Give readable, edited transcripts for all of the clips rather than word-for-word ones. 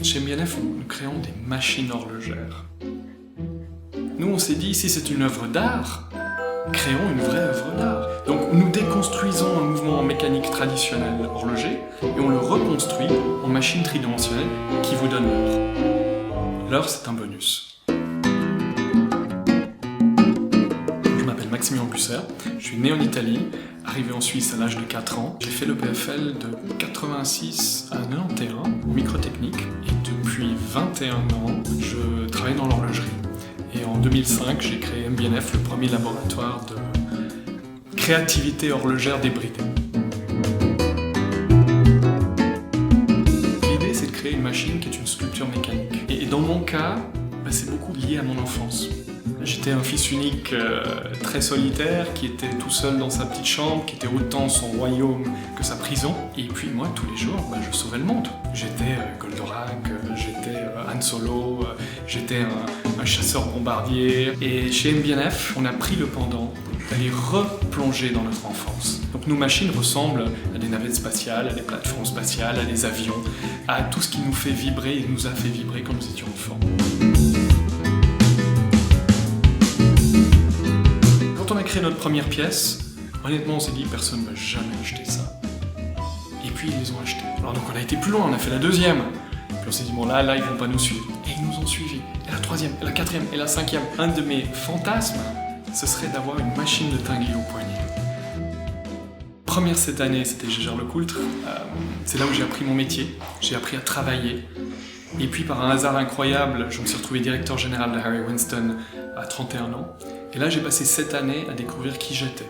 Chez MBNF, nous créons des machines horlogères. Nous, on s'est dit, si c'est une œuvre d'art, créons une vraie œuvre d'art. Donc nous déconstruisons un mouvement mécanique traditionnel horloger et on le reconstruit en machine tridimensionnelle qui vous donne l'heure. L'heure, c'est un bonus. Je m'appelle Maximilien Busser, je suis né en Italie, arrivé en Suisse à l'âge de 4 ans. J'ai fait le PFL de 86 à 91 en microtechnique et depuis 21 ans, je travaille dans l'horlogerie. Et en 2005, j'ai créé MBNF, le premier laboratoire de créativité horlogère débridée. L'idée, c'est de créer une machine qui est une sculpture mécanique. Et dans mon cas, c'est beaucoup lié à mon enfance. J'étais un fils unique très solitaire, qui était tout seul dans sa petite chambre, qui était autant son royaume que sa prison. Et puis moi, tous les jours, je sauvais le monde. J'étais Goldorak, j'étais Han Solo, j'étais un chasseur bombardier. Et chez MBNF, on a pris le pendant d'aller replonger dans notre enfance. Donc nos machines ressemblent à des navettes spatiales, à des plateformes spatiales, à des avions, à tout ce qui nous fait vibrer et nous a fait vibrer quand nous étions enfants. Quand on a créé notre première pièce, honnêtement on s'est dit personne ne va jamais acheter ça. Et puis ils les ont achetés. Alors donc on a été plus loin, on a fait la deuxième. Puis on s'est dit bon là ils vont pas nous suivre. Et ils nous ont suivis. Et la troisième, et la quatrième, et la cinquième. Un de mes fantasmes, ce serait d'avoir une machine de tinguer au poignet. Première cette année, c'était Gégère-Lecoultre. C'est là où j'ai appris mon métier, j'ai appris à travailler. Et puis par un hasard incroyable, je me suis retrouvé directeur général de Harry Winston à 31 ans. Et là, j'ai passé 7 années à découvrir qui j'étais.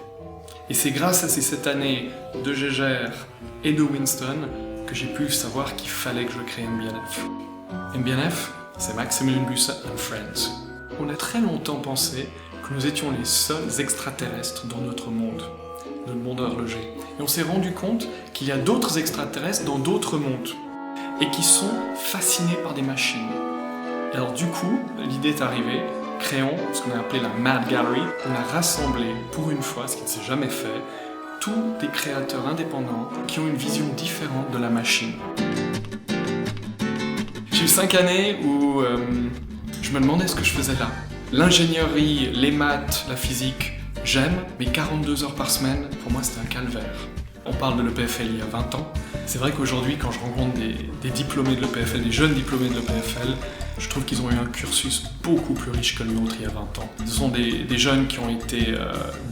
Et c'est grâce à ces 7 années de Gégère et de Winston que j'ai pu savoir qu'il fallait que je crée MBNF. MBNF, c'est Maximilian Busser and Friends. On a très longtemps pensé que nous étions les seuls extraterrestres dans notre monde horloger. Et on s'est rendu compte qu'il y a d'autres extraterrestres dans d'autres mondes et qui sont fascinés par des machines. Et alors du coup, l'idée est arrivée, créons ce qu'on a appelé la Mad Gallery. On a rassemblé, pour une fois, ce qui ne s'est jamais fait, tous des créateurs indépendants qui ont une vision différente de la machine. J'ai eu 5 années où je me demandais ce que je faisais là. L'ingénierie, les maths, la physique, j'aime, mais 42 heures par semaine, pour moi c'était un calvaire. On parle de l'EPFL il y a 20 ans. C'est vrai qu'aujourd'hui, quand je rencontre des diplômés de l'EPFL, des jeunes diplômés de l'EPFL, je trouve qu'ils ont eu un cursus beaucoup plus riche que le nôtre il y a 20 ans. Ce sont des jeunes qui ont été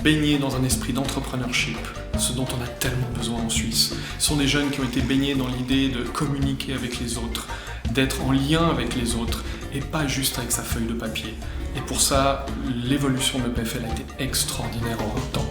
baignés dans un esprit d'entrepreneurship, ce dont on a tellement besoin en Suisse. Ce sont des jeunes qui ont été baignés dans l'idée de communiquer avec les autres, d'être en lien avec les autres, et pas juste avec sa feuille de papier. Et pour ça, l'évolution de l'EPFL a été extraordinaire en 20 ans.